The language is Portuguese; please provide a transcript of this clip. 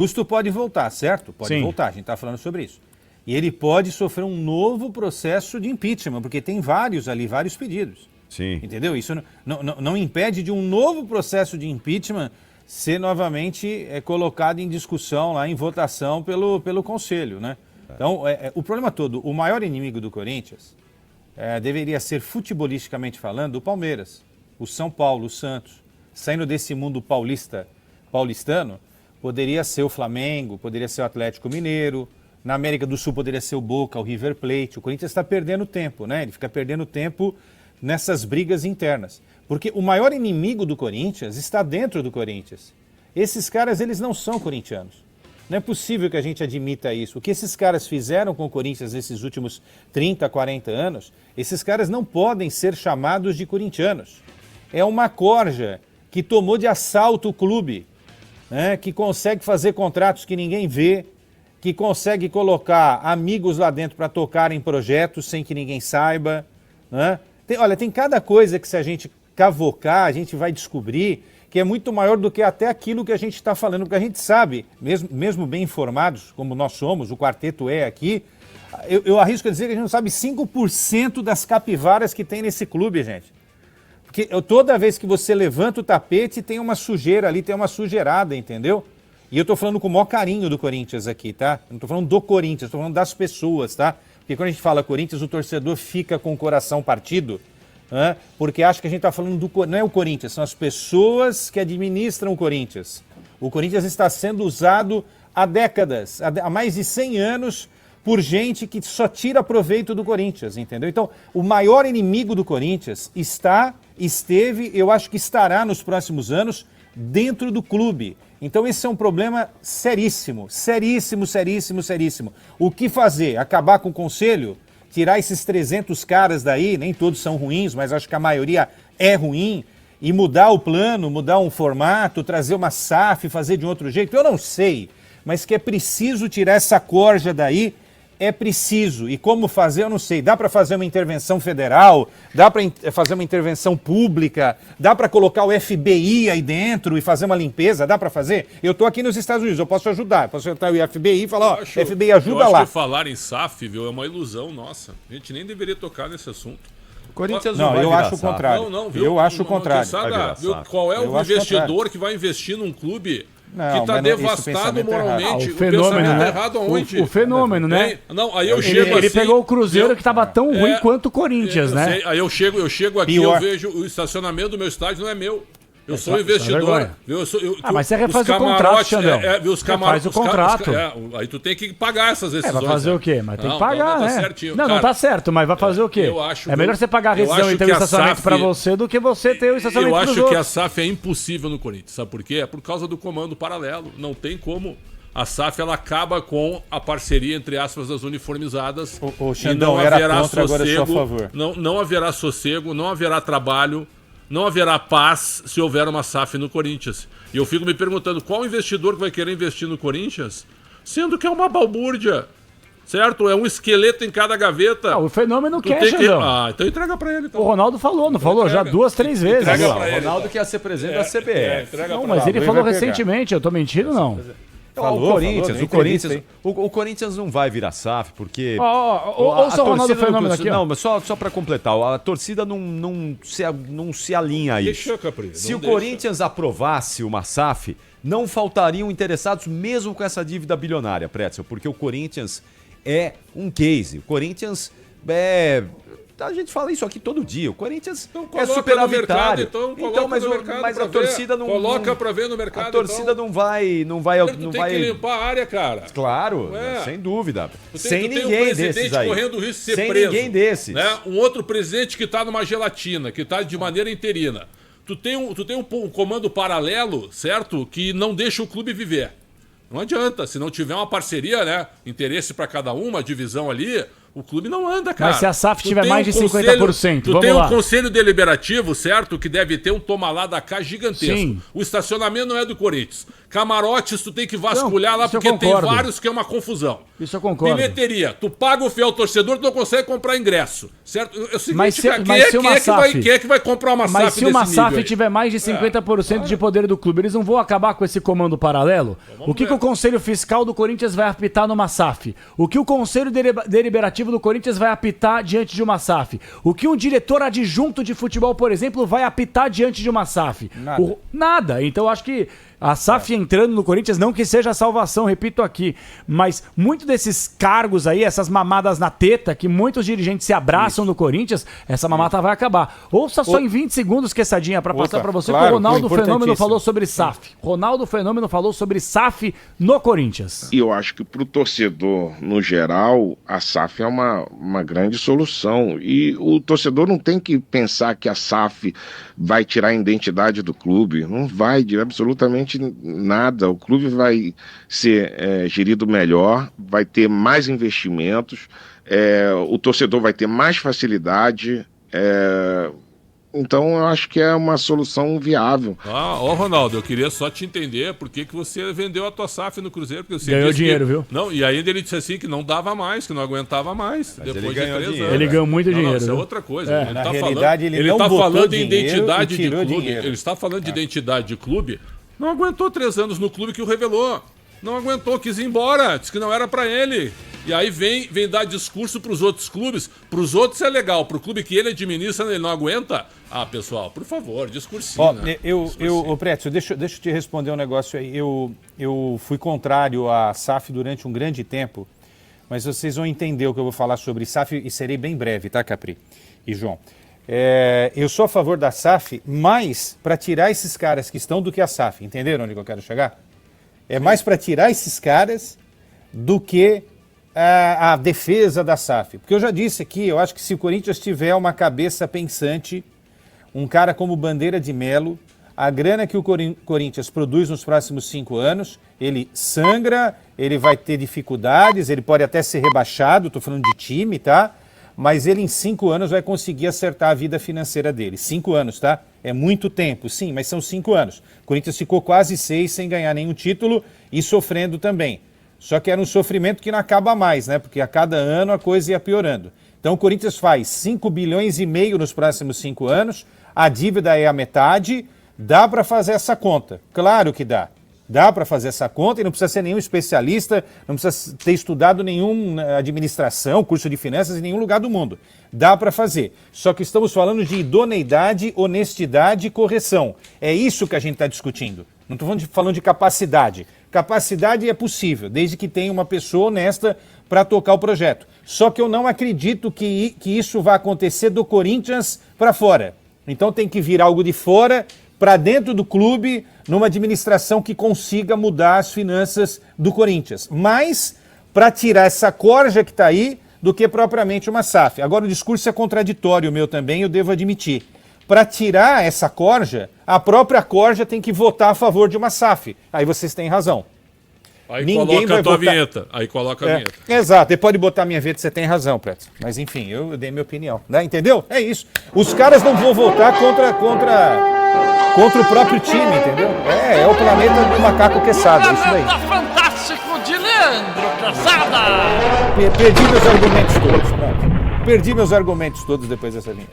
Augusto pode voltar, certo? Pode voltar, a gente está falando sobre isso. E ele pode sofrer um novo processo de impeachment, porque tem vários ali, vários pedidos. Sim. Entendeu? Isso não impede de um novo processo de impeachment ser novamente colocado em discussão, lá em votação pelo Conselho, né? Então, o problema todo, o maior inimigo do Corinthians deveria ser, futebolisticamente falando, o Palmeiras, o São Paulo, o Santos. Saindo desse mundo paulistano, poderia ser o Flamengo, poderia ser o Atlético Mineiro, na América do Sul poderia ser o Boca, o River Plate. O Corinthians está perdendo tempo, né? Ele fica perdendo tempo nessas brigas internas. Porque o maior inimigo do Corinthians está dentro do Corinthians. Esses caras, eles não são corintianos. Não é possível que a gente admita isso. O que esses caras fizeram com o Corinthians nesses últimos 30, 40 anos, esses caras não podem ser chamados de corintianos. É uma corja que tomou de assalto o clube, né? Que consegue fazer contratos que ninguém vê, que consegue colocar amigos lá dentro para tocar em projetos sem que ninguém saiba, né? Tem cada coisa que, se a gente cavocar, a gente vai descobrir que é muito maior do que até aquilo que a gente está falando, porque a gente sabe, mesmo bem informados, como nós somos, o quarteto aqui, eu arrisco a dizer que a gente não sabe 5% das capivaras que tem nesse clube, gente. Porque toda vez que você levanta o tapete, tem uma sujeira ali, tem uma sujeirada, entendeu? E eu tô falando com o maior carinho do Corinthians aqui, tá? Eu não tô falando do Corinthians, tô falando das pessoas, tá? Porque quando a gente fala Corinthians, o torcedor fica com o coração partido, né? Porque acha que a gente tá falando não é o Corinthians, são as pessoas que administram o Corinthians. O Corinthians está sendo usado há décadas, há mais de 100 anos, por gente que só tira proveito do Corinthians, entendeu? Então, o maior inimigo do Corinthians esteve, eu acho que estará nos próximos anos, dentro do clube. Então esse é um problema seríssimo, seríssimo, seríssimo, seríssimo. O que fazer? Acabar com o conselho? Tirar esses 300 caras daí, nem todos são ruins, mas acho que a maioria é ruim, e mudar o plano, mudar um formato, trazer uma SAF, fazer de um outro jeito? Eu não sei, mas que é preciso tirar essa corja daí, é preciso. E como fazer, eu não sei. Dá para fazer uma intervenção federal, dá para fazer uma intervenção pública, dá para colocar o FBI aí dentro e fazer uma limpeza, dá para fazer? Eu estou aqui nos Estados Unidos, eu posso ajudar. Posso entrar o FBI e falar, ó, FBI ajuda lá. Eu acho que falar em SAF, viu, é uma ilusão nossa. A gente nem deveria tocar nesse assunto. Corinthians não, eu acho o contrário. Viu? Eu acho o contrário. Viu, qual é o investidor que vai investir num clube que está devastado moralmente? O fenômeno, né? Errado aonde? O fenômeno, né? Não, aí eu chego ele assim, pegou o Cruzeiro que estava tão ruim quanto o Corinthians, né? Sei, aí eu chego aqui, eu vejo o estacionamento do meu estádio não é meu. Eu sou investidor. Mas você refaz o contrato, Xandão. Faz o contrato. Aí tu tem que pagar essas decisões. Vai fazer o quê? Mas tem que pagar, não, né? Tá certinho. Não, Cara, não tá certo, mas vai fazer o quê? É melhor você pagar a rescisão e ter o estacionamento pra você do que você ter o estacionamento pros outros. Eu acho que a SAF é impossível no Corinthians. Sabe por quê? É por causa do comando paralelo. Não tem como. A SAF ela acaba com a parceria, entre aspas, das uniformizadas. O Xandão não haverá contra, sossego, agora é só a favor. Não haverá sossego, não haverá trabalho. Não haverá paz se houver uma SAF no Corinthians. E eu fico me perguntando, qual investidor que vai querer investir no Corinthians? Sendo que é uma balbúrdia, certo? É um esqueleto em cada gaveta. O fenômeno quer, Xandão. Então entrega pra ele. Então. O Ronaldo falou, não falou? Já 2, 3 vezes. Entrega pra ele, o Ronaldo quer ser presidente da CBF. Não, mas ele falou recentemente, eu tô mentindo, não? O Corinthians não vai virar SAF, porque... Ouça o Ronaldo Fenômeno aqui. Não, mas só para completar, a torcida não se alinha a isso. Se o Corinthians aprovasse uma SAF, não faltariam interessados mesmo com essa dívida bilionária, Pretzel, porque o Corinthians é um case. O Corinthians a gente fala isso aqui todo dia. O Corinthians é superavitário. Mas a torcida não coloca para ver no mercado. A torcida não vai tem que limpar a área, cara. Claro, sem dúvida. Sem ninguém desses aí. Correndo o risco de ser sem preso. Ninguém desses. Né? Um outro presidente que está numa gelatina, que está de maneira interina. Tu tem um comando paralelo, certo? Que não deixa o clube viver. Não adianta, se não tiver uma parceria, né? Interesse para cada uma divisão ali, O clube não anda, cara. Mas se a SAF tiver mais de 50%, tu tem um conselho deliberativo, certo? Que deve ter um toma lá da cá gigantesco. Sim. O estacionamento não é do Corinthians. Camarotes, tu tem que vasculhar lá, porque tem vários que é uma confusão. Isso eu concordo. Bilheteria, tu paga o fiel torcedor, tu não consegue comprar ingresso, certo? É o seguinte, quem é que vai comprar uma SAF desse nível? Mas se uma SAF tiver mais de 50% de poder do clube, eles não vão acabar com esse comando paralelo? O que o Conselho Fiscal do Corinthians vai apitar numa SAF? O que o Conselho Deliberativo do Corinthians vai apitar diante de uma SAF? O que um diretor adjunto de futebol, por exemplo, vai apitar diante de uma SAF? Nada. Então eu acho que a SAF entrando no Corinthians, não que seja a salvação, repito aqui, mas muito desses cargos aí, essas mamadas na teta, que muitos dirigentes se abraçam no Corinthians, essa mamata vai acabar. Ouça só em 20 segundos, Quessadinha, para passar para você, que o Ronaldo Fenômeno falou sobre SAF. Ronaldo Fenômeno falou sobre SAF no Corinthians. E eu acho que para o torcedor, no geral, a SAF é uma grande solução. E o torcedor não tem que pensar que a SAF vai tirar a identidade do clube. Não vai, de absolutamente nada. O clube vai ser gerido melhor, vai ter mais investimentos, o torcedor vai ter mais facilidade. Então eu acho que é uma solução viável. Ronaldo, eu queria só te entender por que você vendeu a tua SAF no Cruzeiro. Porque você ganhou dinheiro, viu? Não, e ainda ele disse assim que não dava mais, que não aguentava mais. Mas depois de 3 anos. Ele ganhou muito dinheiro. Isso é outra coisa. Ele na tá realidade, falando, ele não tá falando de dinheiro identidade de clube. Dinheiro. Ele está falando de identidade de clube. Não aguentou 3 anos no clube que o revelou. Não aguentou, quis ir embora. Disse que não era pra ele. E aí vem dar discurso pros outros clubes. Pros outros é legal. Pro clube que ele administra, ele não aguenta. Pessoal, por favor, discursinho. Prétio, deixa eu te responder um negócio aí. Eu fui contrário à SAF durante um grande tempo, mas vocês vão entender o que eu vou falar sobre SAF e serei bem breve, tá, Capri e João? Eu sou a favor da SAF, mais para tirar esses caras que estão do que a SAF. Entenderam onde eu quero chegar? É mais para tirar esses caras do que a defesa da SAF. Porque eu já disse aqui, eu acho que se o Corinthians tiver uma cabeça pensante, um cara como Bandeira de Melo, a grana que o Corinthians produz nos próximos 5 anos, ele sangra, ele vai ter dificuldades, ele pode até ser rebaixado, estou falando de time, tá? Mas ele em 5 anos vai conseguir acertar a vida financeira dele. 5 anos, tá? É muito tempo, sim, mas são 5 anos. O Corinthians ficou quase 6 sem ganhar nenhum título e sofrendo também. Só que era um sofrimento que não acaba mais, né? Porque a cada ano a coisa ia piorando. Então o Corinthians faz 5,5 bilhões nos próximos 5 anos, a dívida é a metade, dá para fazer essa conta. Claro que dá. Dá para fazer essa conta e não precisa ser nenhum especialista, não precisa ter estudado nenhuma administração, curso de finanças em nenhum lugar do mundo. Dá para fazer. Só que estamos falando de idoneidade, honestidade e correção. É isso que a gente está discutindo. Não estou falando de capacidade. Capacidade é possível, desde que tenha uma pessoa honesta para tocar o projeto. Só que eu não acredito que isso vai acontecer do Corinthians para fora. Então tem que vir algo de fora para dentro do clube, numa administração que consiga mudar as finanças do Corinthians. Mais para tirar essa corja que está aí do que propriamente uma SAF. Agora o discurso é contraditório meu também, eu devo admitir. Para tirar essa corja, a própria corja tem que votar a favor de uma SAF. Aí vocês têm razão. Aí ninguém coloca a tua vinheta. Aí coloca a vinheta. Exato, ele pode botar a minha vinheta, você tem razão, Preto. Mas enfim, eu dei minha opinião. Né? Entendeu? É isso. Os caras não vão votar contra o próprio time, entendeu? É o planeta do macaco Quesada, isso daí. Fantástico de Leandro Quesada! Perdi meus argumentos todos, pronto. Perdi meus argumentos todos depois dessa linha.